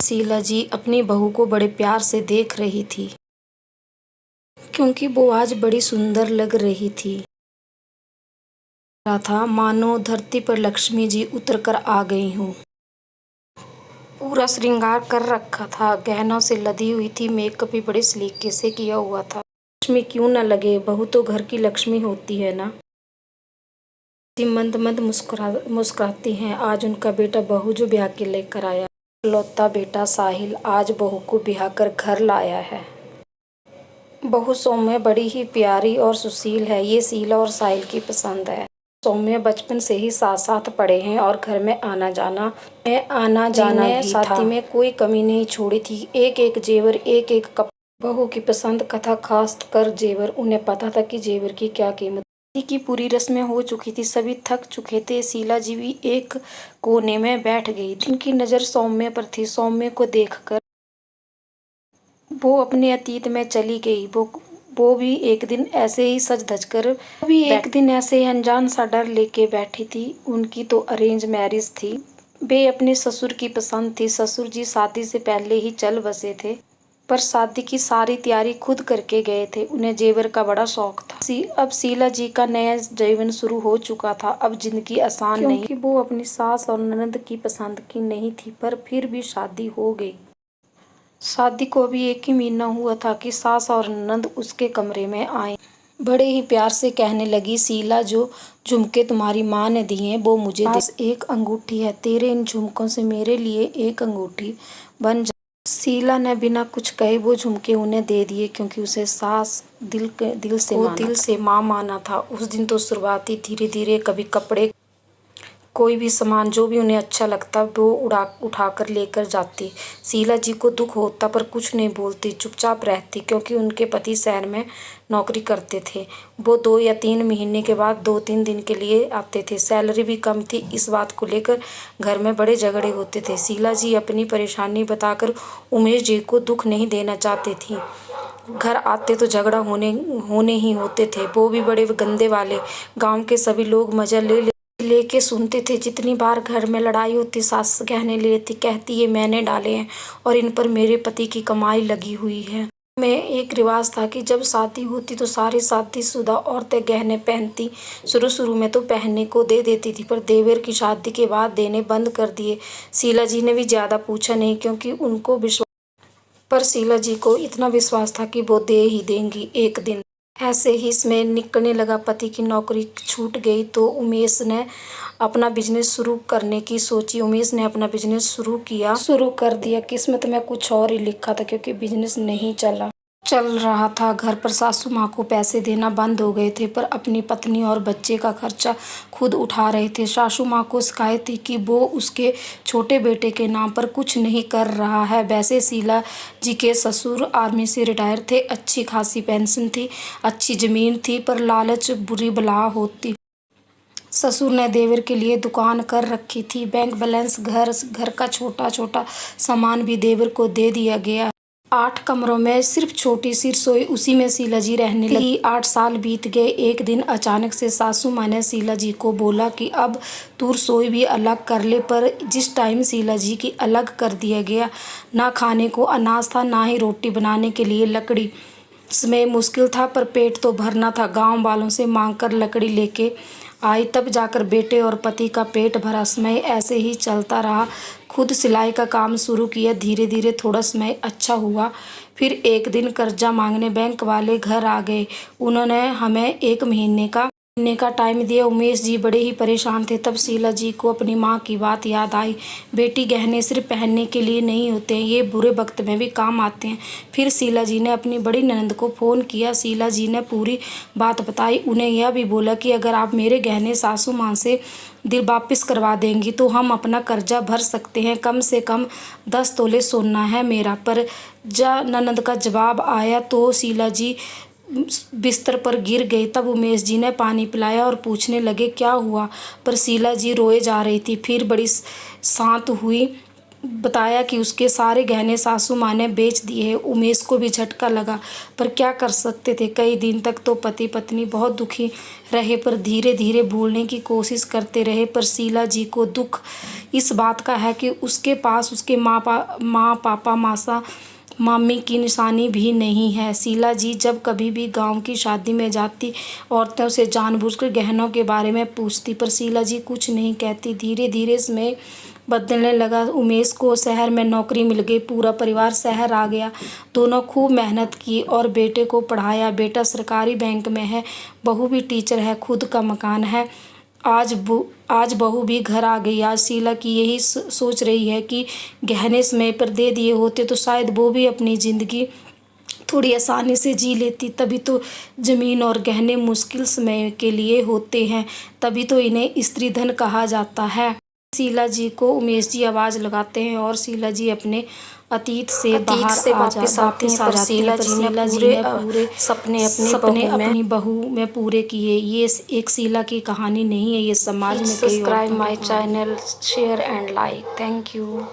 शीला जी अपनी बहू को बड़े प्यार से देख रही थी, क्योंकि वो आज बड़ी सुंदर लग रही थी। रहा था मानो धरती पर लक्ष्मी जी उतर कर आ गई हों। पूरा श्रृंगार कर रखा था, गहनों से लदी हुई थी, मेकअप भी बड़े सलीके से किया हुआ था। लक्ष्मी क्यों न लगे, बहू तो घर की लक्ष्मी होती है ना। मंद मंद मुस्कुराती हैं। आज उनका बेटा बहू जो ब्याह के लेकर आया, इकलौता बेटा साहिल आज बहू को ब्याह कर घर लाया है। बहू सौम्य बड़ी ही प्यारी और सुशील है। ये शीला और साहिल की पसंद है। सौम्य बचपन से ही साथ साथ पढ़े हैं और घर में आना जाना भी शादी में कोई कमी नहीं छोड़ी थी। एक एक जेवर, एक एक कप। बहू की पसंद कथा, खास कर जेवर। उन्हें पता था कि जेवर की क्या कीमत। की पूरी रस्में हो चुकी थी, सभी थक चुके थे। शीला जी भी एक कोने में बैठ गई थी। उनकी नज़र सौम्य पर थी। सौम्य को देखकर वो अपने अतीत में चली गई। वो भी एक दिन ऐसे ही सज धज कर अनजान सा डर लेके बैठी थी। उनकी तो अरेंज मैरिज थी। वे अपने ससुर की पसंद थी। ससुर जी शादी से पहले ही चल बसे थे, पर शादी की सारी तैयारी खुद करके गए थे। उन्हें जेवर का बड़ा शौक था। अब शीला जी का नया जीवन शुरू हो चुका था। अब जिंदगी आसान नहीं, क्योंकि वो अपनी सास और ननद की पसंद की नहीं थी, पर फिर भी शादी हो गई। शादी को अभी 1 ही महीना हुआ था कि सास और ननद उसके कमरे में आए। बड़े ही प्यार से कहने लगी, शीला जो झुमके तुम्हारी माँ ने दिए वो मुझे दे। बस एक अंगूठी है, तेरे इन झुमकों से मेरे लिए एक अंगूठी बन जा। शीला ने बिना कुछ कहे वो झुमके उन्हें दे दिए, क्योंकि उसे सास दिल से माँ माना था। उस दिन तो शुरुआती धीरे धीरे कभी कपड़े, कोई भी सामान जो भी उन्हें अच्छा लगता वो उठाकर लेकर जाती। शीला जी को दुख होता, पर कुछ नहीं बोलती, चुपचाप रहती, क्योंकि उनके पति शहर में नौकरी करते थे। वो 2 या 3 महीने के बाद 2-3 दिन के लिए आते थे। सैलरी भी कम थी। इस बात को लेकर घर में बड़े झगड़े होते थे। शीला जी अपनी परेशानी बताकर उमेश जी को दुख नहीं देना चाहती थी। घर आते तो झगड़ा होने ही होते थे। वो भी बड़े गंदे वाले। गाँव के सभी लोग मजा लेके सुनते थे। जितनी बार घर में लड़ाई होती, सास कहने लेती, कहती ये मैंने डाले हैं और इन पर मेरे पति की कमाई लगी हुई है। में एक रिवाज था कि जब शादी होती तो सारी शादीशुदा औरतें गहने पहनती। शुरू में तो पहनने को दे देती थी, पर देवर की शादी के बाद देने बंद कर दिए। शीला जी ने भी ज्यादा पूछा नहीं, क्योंकि उनको विश्वास, पर शीला जी को इतना विश्वास था कि वो दे ही देंगी एक दिन। ऐसे ही समय निकलने लगा। पति की नौकरी छूट गई तो उमेश ने अपना बिजनेस शुरू करने की सोची। उमेश ने अपना बिजनेस शुरू कर दिया। किस्मत में कुछ और ही लिखा था, क्योंकि बिजनेस नहीं चल रहा था। घर पर सासू माँ को पैसे देना बंद हो गए थे, पर अपनी पत्नी और बच्चे का खर्चा खुद उठा रहे थे। सासू माँ को शिकायत थी कि वो उसके छोटे बेटे के नाम पर कुछ नहीं कर रहा है। वैसे शीला जी के ससुर आर्मी से रिटायर थे, अच्छी खासी पेंशन थी, अच्छी जमीन थी, पर लालच बुरी बला होती। ससुर ने देवर के लिए दुकान कर रखी थी। बैंक बैलेंस, घर का छोटा छोटा सामान भी देवर को दे दिया गया। 8 कमरों में सिर्फ छोटी सी रसोई, उसी में शीला जी रहने लगी। 8 साल बीत गए। एक दिन अचानक से सासू माँ ने शीला जी को बोला कि अब तू रसोई भी अलग कर ले। पर जिस टाइम शीला जी की अलग कर दिया गया, ना खाने को अनाज था, ना ही रोटी बनाने के लिए लकड़ी। समय मुश्किल था, पर पेट तो भरना था। गांव वालों से मांगकर लकड़ी लेके आई, तब जाकर बेटे और पति का पेट भरा। समय ऐसे ही चलता रहा। खुद सिलाई का काम शुरू किया। धीरे धीरे थोड़ा समय अच्छा हुआ। फिर एक दिन कर्जा मांगने बैंक वाले घर आ गए। उन्होंने हमें 1 महीने का टाइम दिया। उमेश जी बड़े ही परेशान थे। तब शीला जी को अपनी माँ की बात याद आई। बेटी, गहने सिर्फ पहनने के लिए नहीं होते हैं, ये बुरे वक्त में भी काम आते हैं। फिर शीला जी ने अपनी बड़ी ननद को फ़ोन किया। शीला जी ने पूरी बात बताई। उन्हें यह भी बोला कि अगर आप मेरे गहने सासू माँ से दिल वापस करवा देंगी तो हम अपना कर्जा भर सकते हैं। कम से कम 10 तोले सोना है मेरा। पर ननद का जवाब आया तो शीला जी बिस्तर पर गिर गई। तब उमेश जी ने पानी पिलाया और पूछने लगे क्या हुआ, पर शीला जी रोए जा रही थी। फिर बड़ी शांत हुई। बताया कि उसके सारे गहने सासू माँ ने बेच दिए हैं। उमेश को भी झटका लगा, पर क्या कर सकते थे। कई दिन तक तो पति पत्नी बहुत दुखी रहे, पर धीरे धीरे भूलने की कोशिश करते रहे। पर शीला जी को दुख इस बात का है कि उसके पास उसके माँ पापा मासा मामी की निशानी भी नहीं है। शीला जी जब कभी भी गांव की शादी में जाती, औरतों से जानबूझकर गहनों के बारे में पूछती, पर शीला जी कुछ नहीं कहती। धीरे धीरे इसमें बदलने लगा। उमेश को शहर में नौकरी मिल गई, पूरा परिवार शहर आ गया। दोनों खूब मेहनत की और बेटे को पढ़ाया। बेटा सरकारी बैंक में है, बहू भी टीचर है, खुद का मकान है। आज बहू भी घर आ गई। आज शीला की यही सोच रही है कि गहने समय पर दे दिए होते तो शायद वो भी अपनी ज़िंदगी थोड़ी आसानी से जी लेती। तभी तो ज़मीन और गहने मुश्किल समय के लिए होते हैं, तभी तो इन्हें स्त्री धन कहा जाता है। शीला जी को उमेश जी आवाज़ लगाते हैं और शीला जी अपने अतीत से वापस आती हैं। पर शीला जी ने पूरे सपने अपनी बहू में पूरे किए। ये एक शीला की कहानी नहीं है, ये समाज में कई। Subscribe my channel, share and like. Thank you.